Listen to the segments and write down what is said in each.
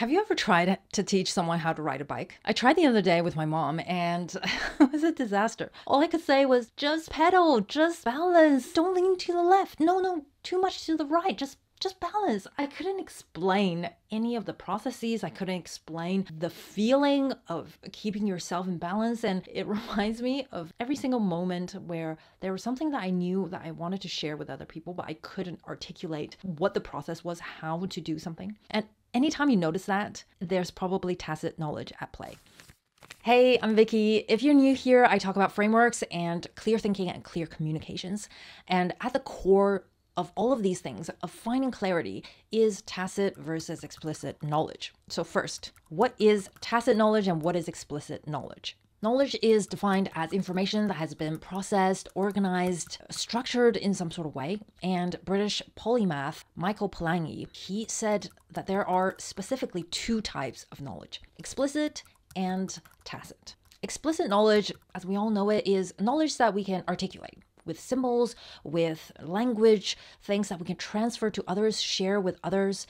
Have you ever tried to teach someone how to ride a bike? I tried the other day with my mom and it was a disaster. All I could say was just pedal, just balance, don't lean to the left. No, too much to the right. Just balance. I couldn't explain any of the processes. I couldn't explain the feeling of keeping yourself in balance. And it reminds me of every single moment where there was something that I knew that I wanted to share with other people, but I couldn't articulate what the process was, how to do something. And anytime you notice that, there's probably tacit knowledge at play. Hey, I'm Vicky. If you're new here, I talk about frameworks and clear thinking and clear communications. And at the core of all of these things, of finding clarity, is tacit versus explicit knowledge. So first, what is tacit knowledge and what is explicit knowledge? Knowledge is defined as information that has been processed, organized, structured in some sort of way. And British polymath Michael Polanyi, he said that there are specifically two types of knowledge: explicit and tacit. Explicit knowledge, as we all know it, is knowledge that we can articulate with symbols, with language, things that we can transfer to others, share with others,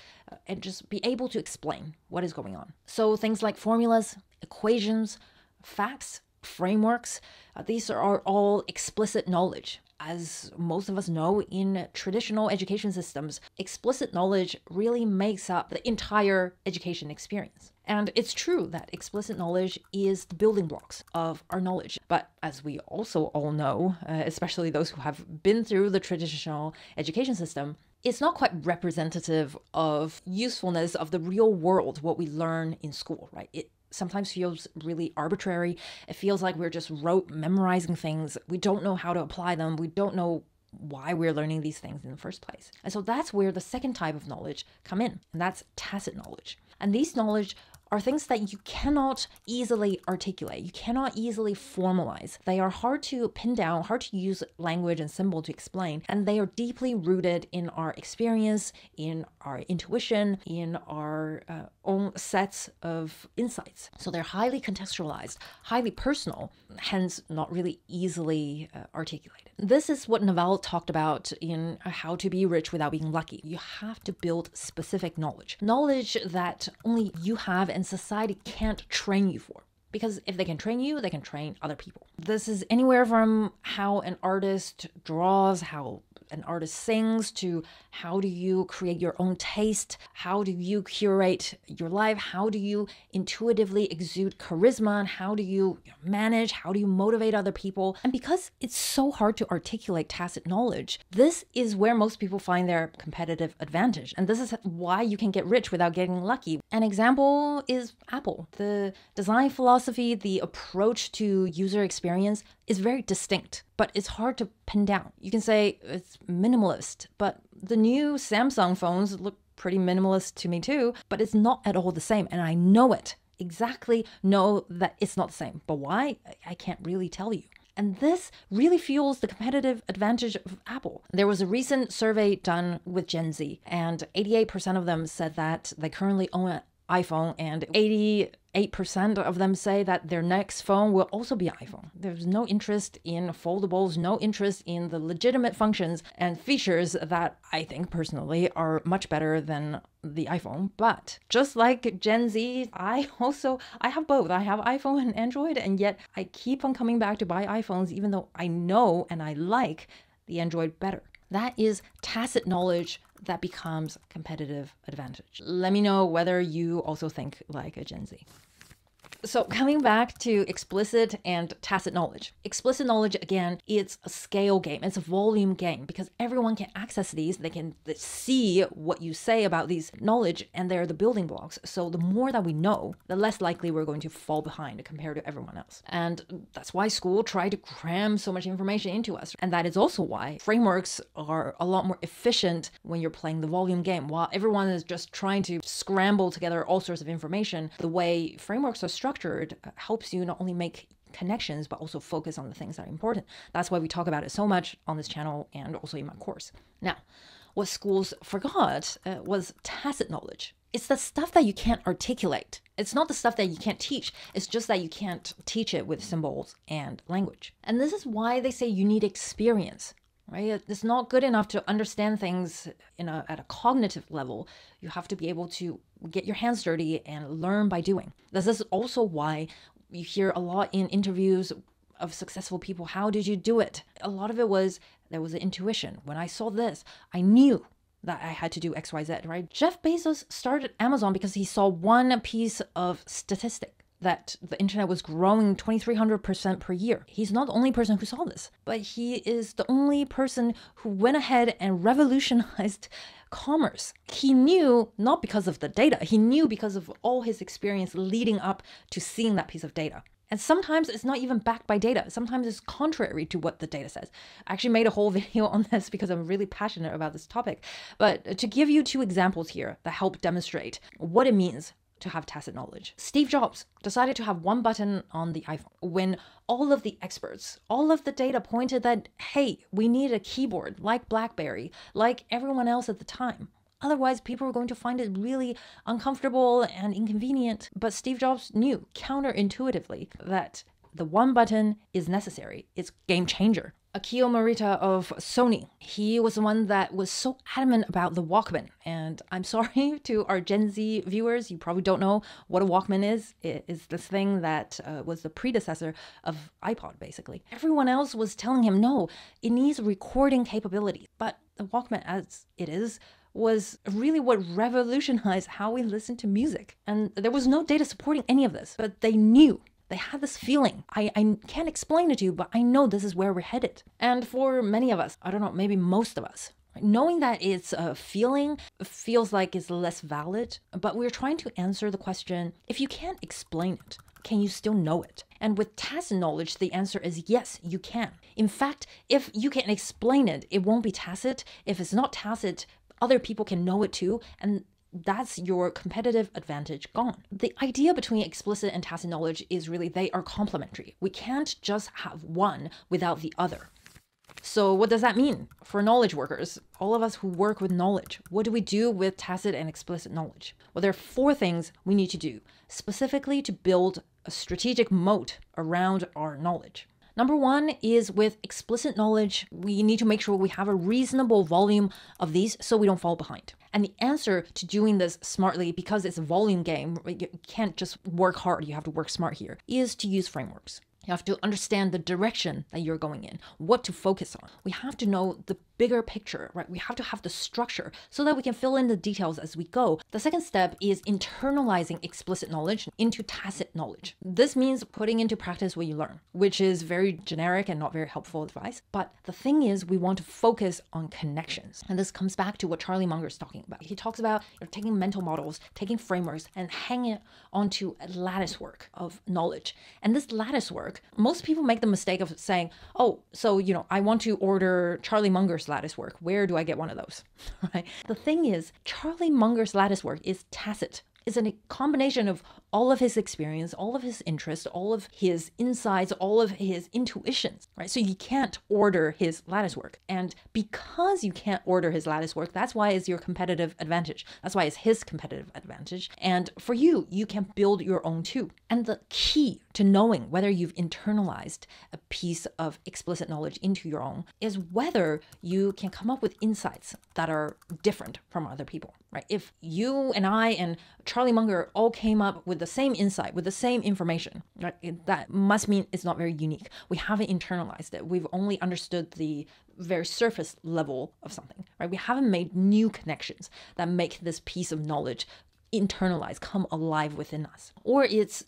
and just be able to explain what is going on. So things like formulas, equations, facts, frameworks, these are all explicit knowledge. As most of us know, in traditional education systems, explicit knowledge really makes up the entire education experience. And it's true that explicit knowledge is the building blocks of our knowledge. But as we also all know, especially those who have been through the traditional education system, it's not quite representative of usefulness of the real world, what we learn in school, right? It sometimes feels really arbitrary. It feels like we're just rote memorizing things. We don't know how to apply them. We don't know why we're learning these things in the first place. And so that's where the second type of knowledge come in, and that's tacit knowledge. And these knowledge are things that you cannot easily articulate. You cannot easily formalize. They are hard to pin down, hard to use language and symbol to explain, and they are deeply rooted in our experience, in our intuition, in our own sets of insights. So they're highly contextualized, highly personal, hence not really easily articulated. This is what Naval talked about in How to Be Rich Without Being Lucky. You have to build specific knowledge that only you have and society can't train you for. Because if they can train you, they can train other people. This is anywhere from how an artist draws, how an artist sings, to how do you create your own taste, how do you curate your life, how do you intuitively exude charisma, and how do you manage, how do you motivate other people. And because it's so hard to articulate tacit knowledge, this is where most people find their competitive advantage. And this is why you can get rich without getting lucky. An example is Apple. The design philosophy, the approach to user experience is very distinct, but it's hard to pin down. You can say it's minimalist, but the new Samsung phones look pretty minimalist to me too, but it's not at all the same. And I know it, exactly know that it's not the same. But why? I can't really tell you. And this really fuels the competitive advantage of Apple. There was a recent survey done with Gen Z, and 88% of them said that they currently own an iPhone, and 88% of them say that their next phone will also be an iPhone. There's no interest in foldables, no interest in the legitimate functions and features that I think personally are much better than the iPhone. But just like Gen Z, I have both. I have iPhone and Android, and yet I keep on coming back to buy iPhones even though I know and I like the Android better. That is tacit knowledge that becomes competitive advantage. Let me know whether you also think like a Gen Z. So coming back to explicit and tacit knowledge. Explicit knowledge, again, it's a scale game. It's a volume game because everyone can access these. They can see what you say about these knowledge, and they're the building blocks. So the more that we know, the less likely we're going to fall behind compared to everyone else. And that's why school tried to cram so much information into us. And that is also why frameworks are a lot more efficient when you're playing the volume game. While everyone is just trying to scramble together all sorts of information, the way frameworks are structured helps you not only make connections, but also focus on the things that are important. That's why we talk about it so much on this channel and also in my course. Now, what schools forgot was tacit knowledge. It's the stuff that you can't articulate. It's not the stuff that you can't teach. It's just that you can't teach it with symbols and language. And this is why they say you need experience. right? It's not good enough to understand things at a cognitive level. You have to be able to get your hands dirty and learn by doing. This is also why you hear a lot in interviews of successful people. How did you do it? A lot of it was, there was an intuition. When I saw this, I knew that I had to do X, Y, Z, right? Jeff Bezos started Amazon because he saw one piece of statistic that the internet was growing 2,300% per year. He's not the only person who saw this, but he is the only person who went ahead and revolutionized commerce. He knew not because of the data, he knew because of all his experience leading up to seeing that piece of data. And sometimes it's not even backed by data. Sometimes it's contrary to what the data says. I actually made a whole video on this because I'm really passionate about this topic. But to give you 2 examples here that help demonstrate what it means to have tacit knowledge. Steve Jobs decided to have one button on the iPhone when all of the experts, all of the data pointed that, hey, we need a keyboard like BlackBerry, like everyone else at the time. Otherwise, people were going to find it really uncomfortable and inconvenient. But Steve Jobs knew counterintuitively that the one button is necessary. It's game changer. Akio Morita of Sony, he was the one that was so adamant about the Walkman. And I'm sorry to our Gen Z viewers, you probably don't know what a Walkman is. It is this thing that was the predecessor of iPod, basically. Everyone else was telling him, no, it needs recording capability. But the Walkman, as it is, was really what revolutionized how we listen to music. And there was no data supporting any of this, but they knew. They had this feeling. I can't explain it to you, but I know this is where we're headed. And for many of us, I don't know, maybe most of us, knowing that it's a feeling feels like it's less valid, but we're trying to answer the question, if you can't explain it, can you still know it? And with tacit knowledge, the answer is yes, you can. In fact, if you can explain it, it won't be tacit. If it's not tacit, other people can know it too, and that's your competitive advantage gone. The idea between explicit and tacit knowledge is really they are complementary. We can't just have one without the other. So what does that mean for knowledge workers? All of us who work with knowledge, what do we do with tacit and explicit knowledge? Well, there are 4 things we need to do specifically to build a strategic moat around our knowledge. Number 1 is with explicit knowledge, we need to make sure we have a reasonable volume of these so we don't fall behind. And the answer to doing this smartly, because it's a volume game, you can't just work hard, you have to work smart here, is to use frameworks. You have to understand the direction that you're going in, what to focus on. We have to know the bigger picture, right? We have to have the structure so that we can fill in the details as we go. The second step is internalizing explicit knowledge into tacit knowledge. This means putting into practice what you learn, which is very generic and not very helpful advice. But the thing is, we want to focus on connections. And this comes back to what Charlie Munger is talking about. He talks about taking mental models, taking frameworks, and hanging it onto a lattice work of knowledge. And this lattice work, most people make the mistake of saying, oh, so, I want to order Charlie Munger's lattice work. Where do I get one of those? Right? The thing is, Charlie Munger's lattice work is tacit. It's a combination of all of his experience, all of his interests, all of his insights, all of his intuitions, right? So you can't order his lattice work. And because you can't order his lattice work, that's why it's your competitive advantage. That's why it's his competitive advantage. And for you, you can build your own too. And the key to knowing whether you've internalized a piece of explicit knowledge into your own is whether you can come up with insights that are different from other people, right? If you and I and Charlie Munger all came up with the same insight, with the same information, right? That must mean it's not very unique. We haven't internalized it. We've only understood the very surface level of something, right? We haven't made new connections that make this piece of knowledge internalize, come alive within us. Or it's,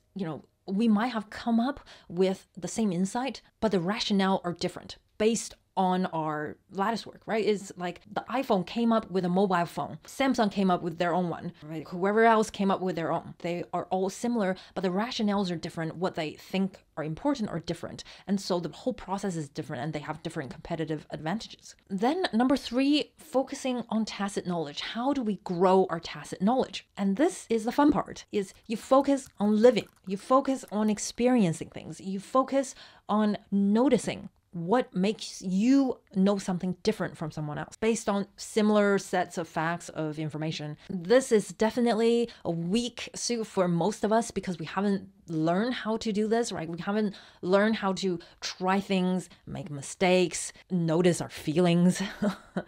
we might have come up with the same insight, but the rationale are different based on our lattice work, right? It's like the iPhone came up with a mobile phone. Samsung came up with their own one, right? Whoever else came up with their own. They are all similar, but the rationales are different. What they think are important are different. And so the whole process is different and they have different competitive advantages. Then number 3, focusing on tacit knowledge. How do we grow our tacit knowledge? And this is the fun part, is you focus on living. You focus on experiencing things. You focus on noticing what makes you know something different from someone else based on similar sets of facts of information. This is definitely a weak suit for most of us because we haven't learn how to do this, right? We haven't learned how to try things, make mistakes, notice our feelings.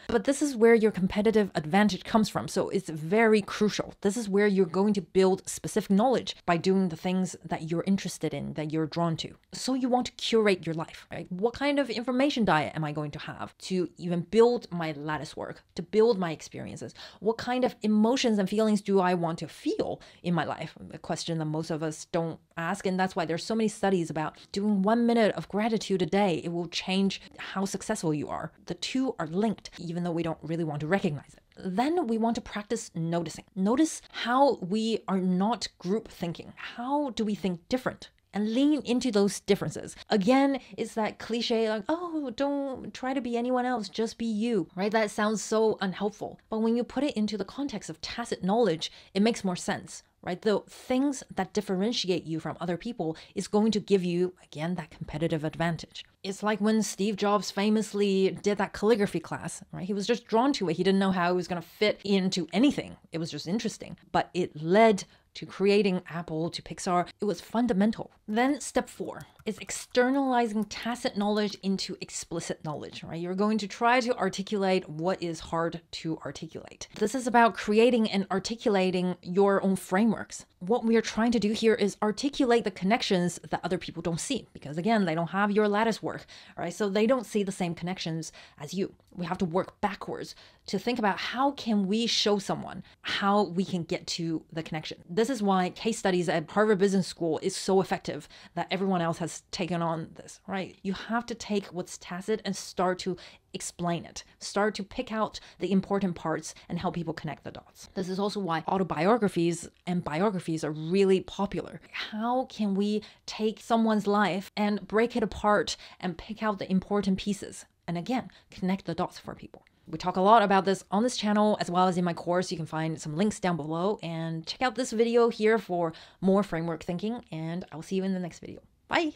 But this is where your competitive advantage comes from. So it's very crucial. This is where you're going to build specific knowledge by doing the things that you're interested in, that you're drawn to. So you want to curate your life, right? What kind of information diet am I going to have to even build my lattice work, to build my experiences? What kind of emotions and feelings do I want to feel in my life? A question that most of us don't ask. And that's why there's so many studies about doing 1 minute of gratitude a day. It will change how successful you are. The two are linked, even though we don't really want to recognize it. Then we want to practice noticing. Notice how we are not group thinking. How do we think different? And lean into those differences. Again, it's that cliche like, oh, don't try to be anyone else, just be you, right? That sounds so unhelpful. But when you put it into the context of tacit knowledge, it makes more sense, right? The things that differentiate you from other people is going to give you, again, that competitive advantage. It's like when Steve Jobs famously did that calligraphy class, right? He was just drawn to it. He didn't know how it was going to fit into anything. It was just interesting, but it led to creating Apple, to Pixar. It was fundamental. Then step 4 is externalizing tacit knowledge into explicit knowledge, right? You're going to try to articulate what is hard to articulate. This is about creating and articulating your own frameworks. What we are trying to do here is articulate the connections that other people don't see, because again, they don't have your lattice work, right? So they don't see the same connections as you. We have to work backwards to think about how can we show someone how we can get to the connection. This is why case studies at Harvard Business School is so effective that everyone else has taken on this, right? You have to take what's tacit and start to explain it. Start to pick out the important parts and help people connect the dots. This is also why autobiographies and biographies are really popular. How can we take someone's life and break it apart and pick out the important pieces? And again, connect the dots for people. We talk a lot about this on this channel as well as in my course. You can find some links down below and check out this video here for more framework thinking, and I'll see you in the next video. Bye!